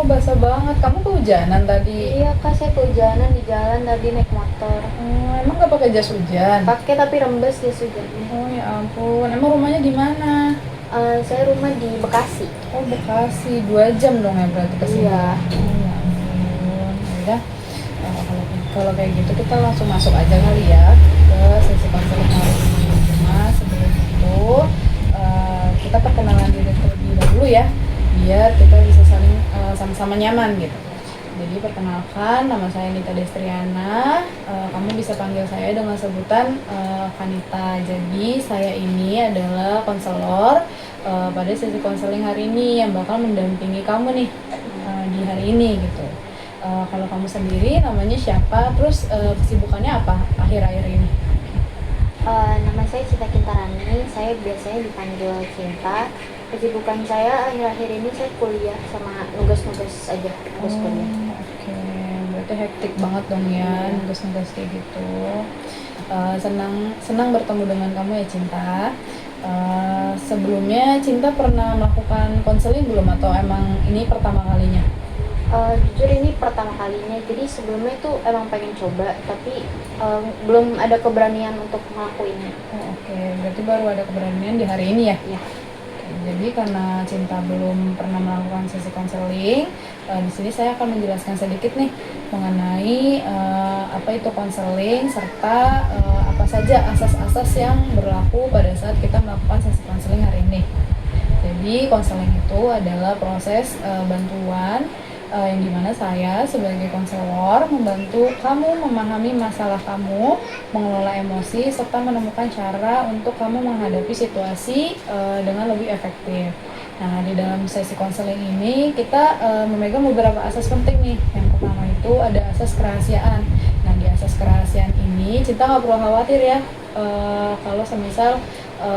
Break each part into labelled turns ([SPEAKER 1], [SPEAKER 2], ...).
[SPEAKER 1] kok basah banget. Kamu kehujanan tadi?
[SPEAKER 2] Iya kak, saya kehujanan di jalan tadi naik motor.
[SPEAKER 1] Oh, emang gak pakai jas hujan?
[SPEAKER 2] Pakai tapi rembes jas hujannya.
[SPEAKER 1] Oh ya ampun, emang rumahnya di mana?
[SPEAKER 2] Saya rumah di Bekasi.
[SPEAKER 1] Oh Bekasi, 2 jam dong ya berarti ke sini.
[SPEAKER 2] Iya.
[SPEAKER 1] Oh ya ampun, udah. Kalau kayak gitu kita langsung masuk aja kali ya ke sesi konseling hari ini. Cuma sebelum itu kita perkenalan diri terlebih dahulu ya, biar kita bisa saling sama-sama nyaman gitu. Jadi perkenalkan, nama saya Nita Destriana. Kamu bisa panggil saya dengan sebutan Kanita. Jadi saya ini adalah konselor pada sesi konseling hari ini yang bakal mendampingi kamu nih di hari ini gitu. Kalau kamu sendiri namanya siapa? Terus kesibukannya apa akhir-akhir ini?
[SPEAKER 2] Nama saya Cinta Kintarani. Saya biasanya dipanggil Cinta. Kesibukan saya akhir-akhir ini saya kuliah sama nugas-nugas aja, nugas kuliah.
[SPEAKER 1] Oke, berarti hektik banget dong ya, nugas-nugas kayak gitu. Senang bertemu dengan kamu ya Cinta. Sebelumnya Cinta pernah melakukan konseling belum atau emang ini pertama kalinya?
[SPEAKER 2] Jujur ini pertama kalinya, jadi sebelumnya itu emang pengen coba, tapi belum ada keberanian untuk ngelakuinnya.
[SPEAKER 1] Oh, oke, berarti baru ada keberanian di hari ini ya?
[SPEAKER 2] Ya.
[SPEAKER 1] Jadi karena Cinta belum pernah melakukan sesi konseling, di sini saya akan menjelaskan sedikit nih mengenai apa itu konseling serta apa saja asas-asas yang berlaku pada saat kita melakukan sesi konseling hari ini. Jadi konseling itu adalah proses bantuan yang dimana saya sebagai konselor membantu kamu memahami masalah kamu, mengelola emosi, serta menemukan cara untuk kamu menghadapi situasi dengan lebih efektif. Nah, di dalam sesi konseling ini kita memegang beberapa asas penting nih. Yang pertama itu ada asas kerahasiaan. Nah, di asas kerahasiaan ini Cinta nggak perlu khawatir ya kalau semisal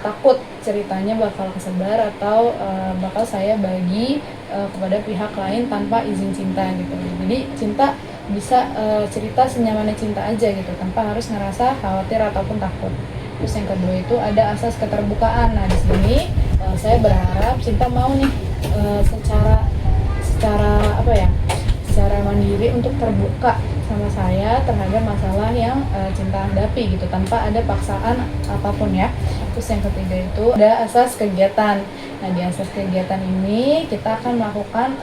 [SPEAKER 1] takut ceritanya bakal kesebar atau bakal saya bagi kepada pihak lain tanpa izin Cinta gitu. Jadi Cinta bisa cerita senyamannya Cinta aja gitu tanpa harus ngerasa khawatir ataupun takut. Terus yang kedua itu ada asas keterbukaan. Nah di sini saya berharap Cinta mau nih secara apa ya, secara mandiri untuk terbuka sama saya terhadap masalah yang Cinta hadapi gitu tanpa ada paksaan apapun ya. Terus yang ketiga itu ada asas kegiatan. Nah di asas kegiatan ini kita akan melakukan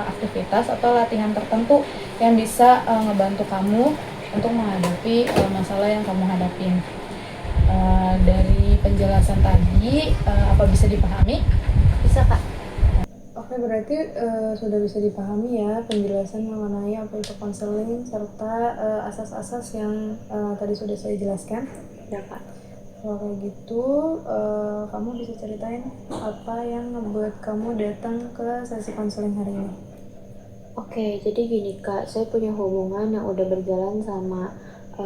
[SPEAKER 1] aktivitas atau latihan tertentu yang bisa ngebantu kamu untuk menghadapi masalah yang kamu hadapin. Dari penjelasan tadi apa bisa dipahami?
[SPEAKER 2] Bisa kak.
[SPEAKER 1] Oke, berarti sudah bisa dipahami ya penjelasan mengenai apa itu konseling serta asas-asas yang tadi sudah saya jelaskan.
[SPEAKER 2] Ya kak.
[SPEAKER 1] Kalau kayak gitu, kamu bisa ceritain apa yang membuat kamu datang ke sesi konseling hari ini?
[SPEAKER 2] Oke, jadi gini kak, saya punya hubungan yang udah berjalan sama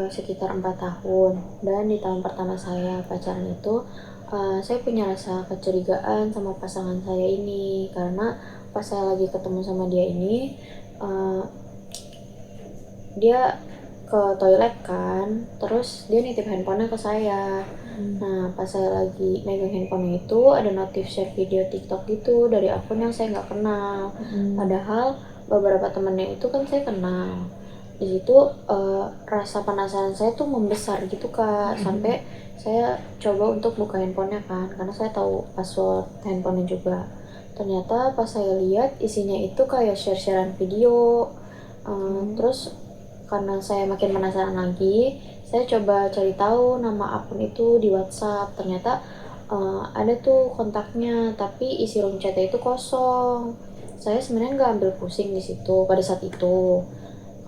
[SPEAKER 2] sekitar 4 tahun. Dan di tahun pertama saya pacaran itu, saya punya rasa kecurigaan sama pasangan saya ini. Karena pas saya lagi ketemu sama dia ini, dia ke toilet kan, terus dia nitip handphonenya ke saya. Nah pas saya lagi megang handphonenya itu ada notif share video TikTok gitu dari akun yang saya nggak kenal. Padahal beberapa temennya itu kan saya kenal. Di situ rasa penasaran saya tuh membesar gitu kak, sampai saya coba untuk buka handphonenya kan, karena saya tahu password handphonenya juga. Ternyata pas saya lihat isinya itu kayak share-sharean video. Terus karena saya makin penasaran lagi, saya coba cari tahu nama akun itu di WhatsApp. Ternyata ada tuh kontaknya, tapi isi room chatnya itu kosong. Saya sebenarnya nggak ambil pusing di situ pada saat itu,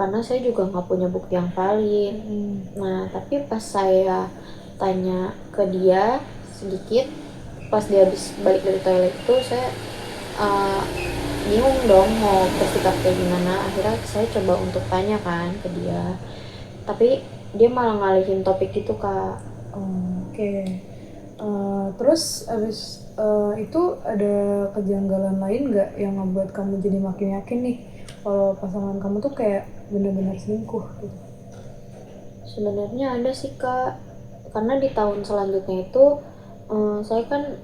[SPEAKER 2] karena saya juga nggak punya bukti yang valid. Nah, tapi pas saya tanya ke dia sedikit, pas dia habis balik dari toilet itu, saya bingung dong mau bersikap kayak gimana. Akhirnya saya coba untuk tanya kan ke dia, tapi dia malah ngalihin topik gitu kak.
[SPEAKER 1] Oke. Terus abis itu ada kejanggalan lain nggak yang membuat kamu jadi makin yakin nih kalau pasangan kamu tuh kayak benar-benar selingkuh gitu?
[SPEAKER 2] Sebenarnya ada sih kak, karena di tahun selanjutnya itu saya kan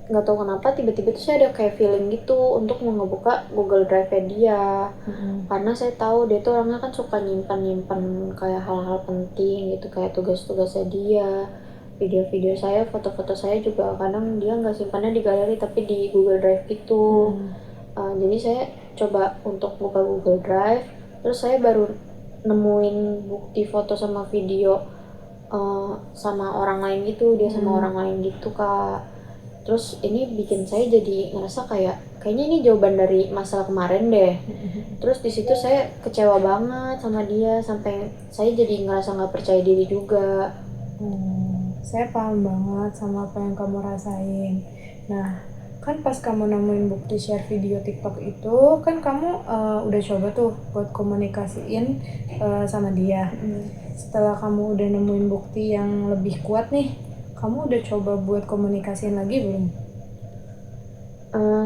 [SPEAKER 2] nggak tahu kenapa tiba-tiba tuh saya ada kayak feeling gitu untuk mau ngebuka Google Drive-nya dia. Karena saya tahu dia tuh orangnya kan suka nyimpan kayak hal-hal penting gitu, kayak tugas-tugasnya dia, video-video saya, foto-foto saya juga kadang dia nggak simpannya di galeri tapi di Google Drive gitu. Jadi saya coba untuk buka Google Drive, terus saya baru nemuin bukti foto sama video sama orang lain gitu, dia sama orang lain gitu Kak. Terus ini bikin saya jadi ngerasa kayaknya ini jawaban dari masalah kemarin deh. Terus di situ saya kecewa banget sama dia sampai saya jadi ngerasa nggak percaya diri juga.
[SPEAKER 1] Saya paham banget sama apa yang kamu rasain. Nah, kan pas kamu nemuin bukti share video TikTok itu, kan kamu udah coba tuh buat komunikasiin sama dia. Setelah kamu udah nemuin bukti yang lebih kuat nih, kamu udah coba buat komunikasiin lagi belum?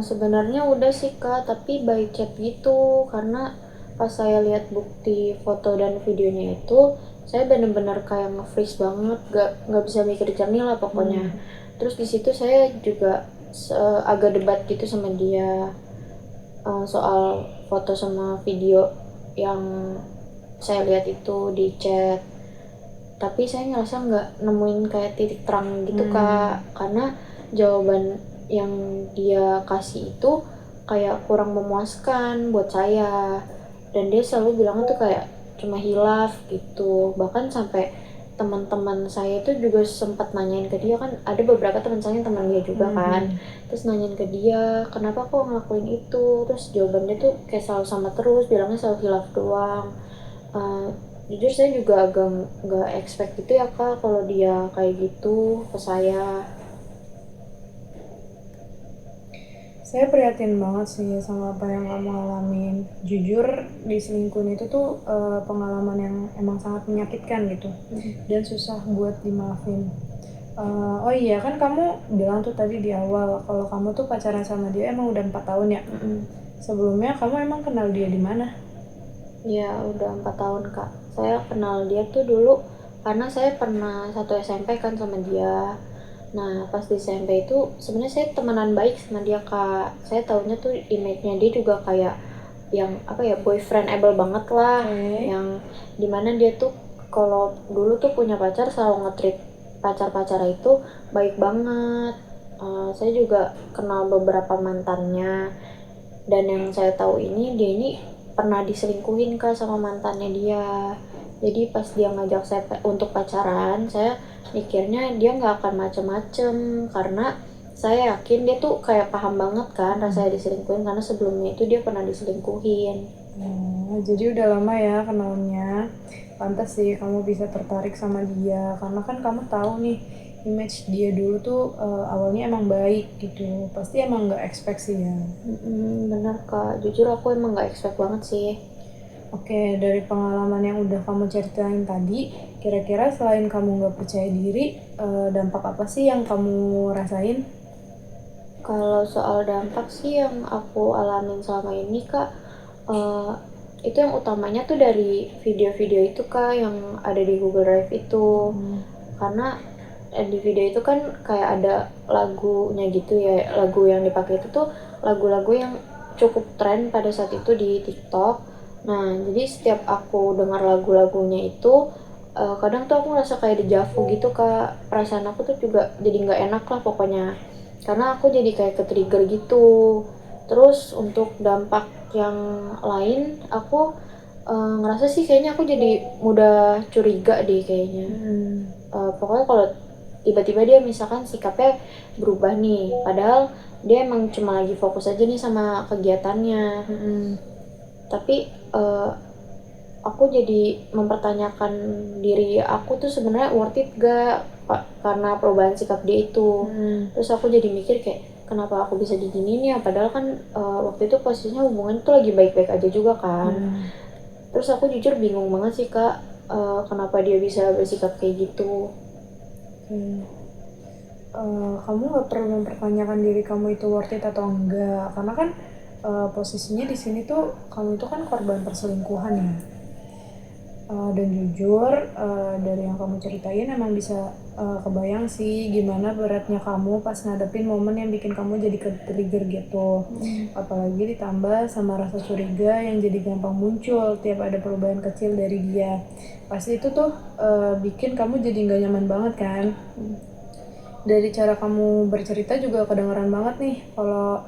[SPEAKER 2] Sebenarnya udah sih Kak, tapi by chat gitu karena pas saya lihat bukti foto dan videonya itu saya bener-bener kayak nge-freeze banget, nggak bisa mikir jernih lah pokoknya. Terus di situ saya juga agak debat gitu sama dia soal foto sama video yang saya lihat itu di chat, tapi saya ngerasa nggak nemuin kayak titik terang gitu Kak, karena jawaban yang dia kasih itu kayak kurang memuaskan buat saya, dan dia selalu bilang tuh kayak cuma hilaf gitu. Bahkan sampai teman-teman saya itu juga sempat nanyain ke dia, kan ada beberapa teman saya teman dia juga kan, terus nanyain ke dia kenapa kok ngelakuin itu, terus jawabannya tuh kayak selalu sama terus, bilangnya selalu hilaf doang. Jujur saya juga agak nggak expect gitu ya Kak kalau dia kayak gitu ke saya.
[SPEAKER 1] Saya prihatin banget sih sama apa yang kamu alamin. Jujur, diselingkuhin itu tuh pengalaman yang emang sangat menyakitkan gitu, dan susah buat dimaafin. Oh iya, kan kamu bilang tuh tadi di awal kalau kamu tuh pacaran sama dia emang udah 4 tahun ya? Sebelumnya kamu emang kenal dia di mana?
[SPEAKER 2] Ya udah 4 tahun Kak. Saya kenal dia tuh dulu karena saya pernah satu SMP kan sama dia. Nah pas di SMP itu sebenarnya saya temenan baik sama dia Kak. Saya taunya tuh image-nya dia juga kayak yang apa ya, boyfriendable banget lah. Yang dimana dia tuh kalau dulu tuh punya pacar selalu nge-treat pacar-pacar itu baik banget. Saya juga kenal beberapa mantannya, dan yang saya tahu ini dia ini pernah diselingkuhin Kak sama mantannya dia. Jadi pas dia ngajak saya untuk pacaran, saya mikirnya dia nggak akan macem-macem karena saya yakin dia tuh kayak paham banget kan rasanya diselingkuhin, karena sebelumnya itu dia pernah diselingkuhin.
[SPEAKER 1] Jadi udah lama ya kenalnya. Pantas sih kamu bisa tertarik sama dia, karena kan kamu tahu nih image dia dulu tuh awalnya emang baik gitu. Pasti emang nggak expect sih ya.
[SPEAKER 2] Bener Kak, jujur aku emang nggak expect banget sih.
[SPEAKER 1] Oke, dari pengalaman yang udah kamu ceritain tadi, kira-kira selain kamu nggak percaya diri, dampak apa sih yang kamu rasain?
[SPEAKER 2] Kalau soal dampak sih yang aku alamin selama ini Kak, itu yang utamanya tuh dari video-video itu Kak yang ada di Google Drive itu. Karena di video itu kan kayak ada lagunya gitu ya, lagu yang dipakai itu tuh lagu-lagu yang cukup tren pada saat itu di TikTok. Nah jadi setiap aku dengar lagu-lagunya itu kadang tuh aku ngerasa kayak dejavu gitu Kak, perasaan aku tuh juga jadi nggak enak lah pokoknya, karena aku jadi kayak ke-trigger gitu. Terus untuk dampak yang lain, aku ngerasa sih kayaknya aku jadi mudah curiga deh kayaknya. Pokoknya kalau tiba-tiba dia misalkan sikapnya berubah nih, padahal dia emang cuma lagi fokus aja nih sama kegiatannya, tapi aku jadi mempertanyakan diri aku tuh sebenarnya worth it gak karena perubahan sikap dia itu. Terus aku jadi mikir kayak kenapa aku bisa diginiin ya, padahal kan waktu itu posisinya hubungan tuh lagi baik-baik aja juga kan. Terus aku jujur bingung banget sih Kak, kenapa dia bisa bersikap kayak gitu.
[SPEAKER 1] Kamu nggak perlu mempertanyakan diri kamu itu worth it atau enggak, karena kan posisinya di sini tuh kamu itu kan korban perselingkuhan ya. Dan jujur dari yang kamu ceritain emang bisa kebayang sih gimana beratnya kamu pas ngadepin momen yang bikin kamu jadi ke-trigger gitu. Apalagi ditambah sama rasa curiga yang jadi gampang muncul tiap ada perubahan kecil dari dia. Pasti itu tuh bikin kamu jadi nggak nyaman banget kan. Dari cara kamu bercerita juga kedengeran banget nih kalau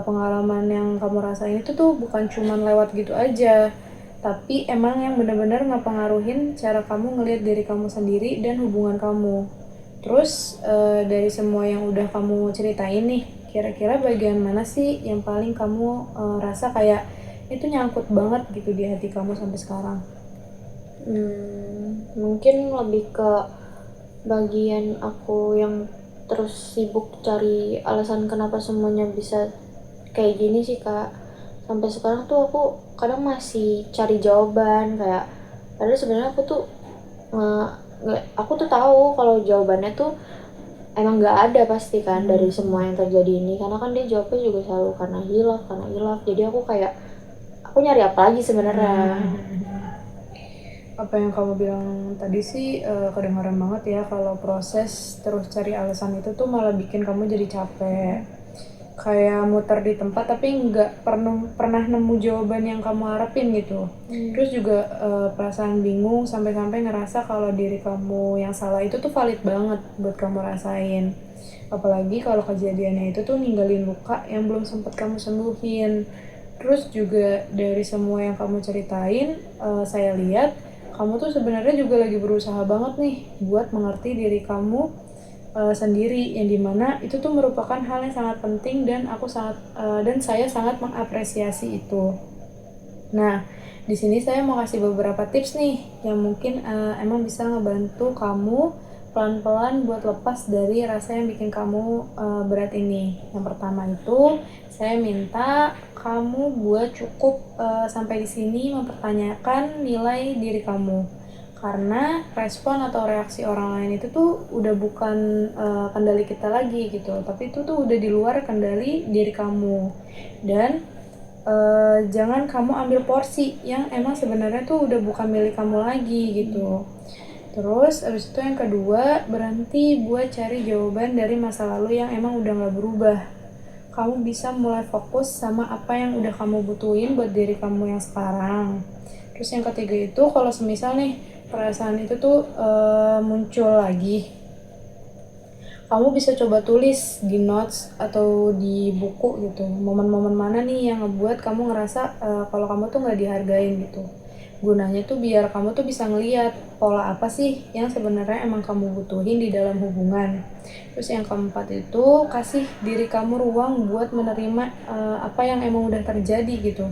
[SPEAKER 1] pengalaman yang kamu rasain itu tuh bukan cuman lewat gitu aja, tapi emang yang benar-benar ngepengaruhin cara kamu ngelihat diri kamu sendiri dan hubungan kamu. Terus dari semua yang udah kamu ceritain nih, kira-kira bagian mana sih yang paling kamu rasa kayak itu nyangkut banget gitu di hati kamu sampai sekarang?
[SPEAKER 2] Mungkin lebih ke bagian aku yang terus sibuk cari alasan kenapa semuanya bisa kayak gini sih kak. Sampai sekarang tuh aku kadang masih cari jawaban kayak, padahal sebenarnya aku tuh aku tuh tahu kalau jawabannya tuh emang nggak ada pasti kan dari semua yang terjadi ini, karena kan dia jawabnya juga selalu karena hilaf. Jadi aku kayak, aku nyari apa lagi sebenarnya.
[SPEAKER 1] Apa yang kamu bilang tadi sih kedengaran banget ya kalau proses terus cari alasan itu tuh malah bikin kamu jadi capek, kayak muter di tempat tapi nggak pernah nemu jawaban yang kamu harapin gitu. Terus juga perasaan bingung sampai-sampai ngerasa kalau diri kamu yang salah itu tuh valid banget buat kamu rasain, apalagi kalau kejadiannya itu tuh ninggalin luka yang belum sempat kamu sembuhin. Terus juga dari semua yang kamu ceritain, saya lihat kamu tuh sebenarnya juga lagi berusaha banget nih buat mengerti diri kamu sendiri, yang dimana itu tuh merupakan hal yang sangat penting dan dan saya sangat mengapresiasi itu. Nah, di sini saya mau kasih beberapa tips nih yang mungkin emang bisa ngebantu kamu pelan-pelan buat lepas dari rasa yang bikin kamu berat ini. Yang pertama itu, saya minta kamu buat cukup sampai di sini mempertanyakan nilai diri kamu. Karena respon atau reaksi orang lain itu tuh udah bukan kendali kita lagi gitu, tapi itu tuh udah di luar kendali diri kamu. Dan jangan kamu ambil porsi yang emang sebenarnya tuh udah bukan milik kamu lagi gitu. Terus abis itu yang kedua, berhenti buat cari jawaban dari masa lalu yang emang udah gak berubah. Kamu bisa mulai fokus sama apa yang udah kamu butuhin buat diri kamu yang sekarang. Terus yang ketiga itu, kalau semisal nih perasaan itu tuh muncul lagi, kamu bisa coba tulis di notes atau di buku gitu, momen-momen mana nih yang ngebuat kamu ngerasa kalau kamu tuh nggak dihargain gitu. Gunanya tuh biar kamu tuh bisa ngeliat pola apa sih yang sebenarnya emang kamu butuhin di dalam hubungan. Terus yang keempat itu, kasih diri kamu ruang buat menerima apa yang emang udah terjadi gitu.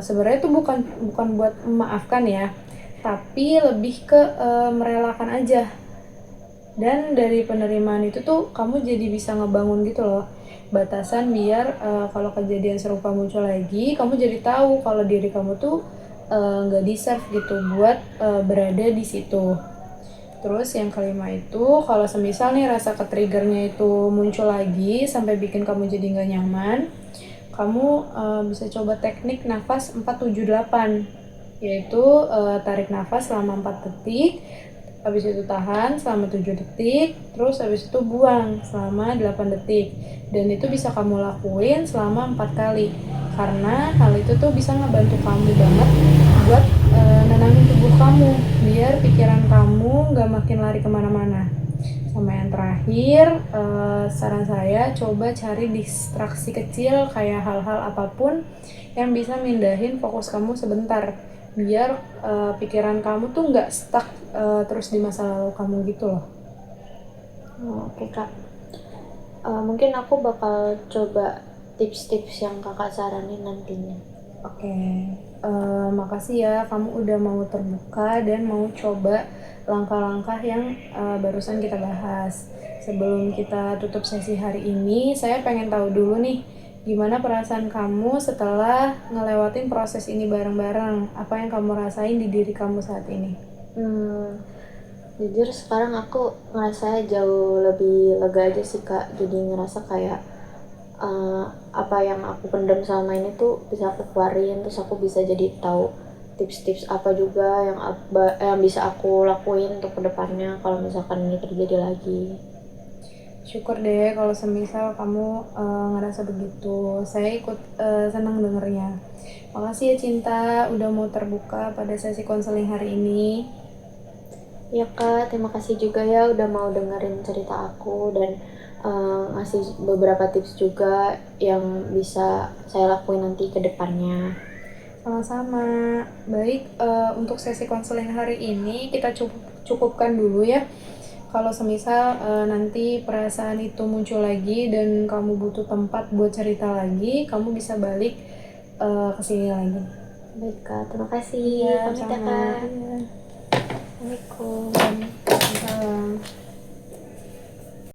[SPEAKER 1] Sebenarnya itu bukan buat memaafkan ya, tapi lebih ke merelakan aja. Dan dari penerimaan itu tuh kamu jadi bisa ngebangun gitu loh batasan, biar kalau kejadian serupa muncul lagi, kamu jadi tahu kalau diri kamu tuh nggak deserve gitu buat berada di situ. Terus yang kelima itu, kalau semisal nih rasa ke-triggernya itu muncul lagi sampai bikin kamu jadi nggak nyaman, kamu bisa coba teknik nafas 478, yaitu tarik nafas selama 4 detik, habis itu tahan selama 7 detik, terus habis itu buang selama 8 detik. Dan itu bisa kamu lakuin selama 4 kali. Karena hal itu tuh bisa ngebantu kamu banget buat nenangin tubuh kamu, biar pikiran kamu gak makin lari kemana-mana. Sama yang terakhir, saran saya coba cari distraksi kecil kayak hal-hal apapun yang bisa mindahin fokus kamu sebentar, biar pikiran kamu tuh nggak stuck terus di masa lalu kamu gitu loh.
[SPEAKER 2] Oke kak, mungkin aku bakal coba tips-tips yang kakak saranin nantinya.
[SPEAKER 1] Oke, makasih ya kamu udah mau terbuka dan mau coba langkah-langkah yang barusan kita bahas. Sebelum kita tutup sesi hari ini, saya pengen tahu dulu nih, gimana perasaan kamu setelah ngelewatin proses ini bareng-bareng? Apa yang kamu rasain di diri kamu saat ini?
[SPEAKER 2] Jujur sekarang aku ngerasa jauh lebih lega aja sih kak. Jadi ngerasa kayak apa yang aku pendam selama ini tuh bisa aku keluarin, terus aku bisa jadi tahu tips-tips apa juga yang bisa aku lakuin untuk kedepannya kalau misalkan ini terjadi lagi.
[SPEAKER 1] Syukur deh kalau semisal kamu ngerasa begitu. Saya ikut senang dengernya. Makasih ya Cinta udah mau terbuka pada sesi konseling hari ini.
[SPEAKER 2] Ya Kak, terima kasih juga ya udah mau dengerin cerita aku dan ngasih beberapa tips juga yang bisa saya lakuin nanti ke depannya.
[SPEAKER 1] Sama-sama. Baik, untuk sesi konseling hari ini kita cukupkan dulu ya. Kalau semisal nanti perasaan itu muncul lagi dan kamu butuh tempat buat cerita lagi, kamu bisa balik ke sini lagi.
[SPEAKER 2] Baik Kak, terima kasih.
[SPEAKER 1] Iya,
[SPEAKER 2] Pamit ya
[SPEAKER 1] sama.
[SPEAKER 2] Kak.
[SPEAKER 1] Iya.
[SPEAKER 2] Assalamualaikum.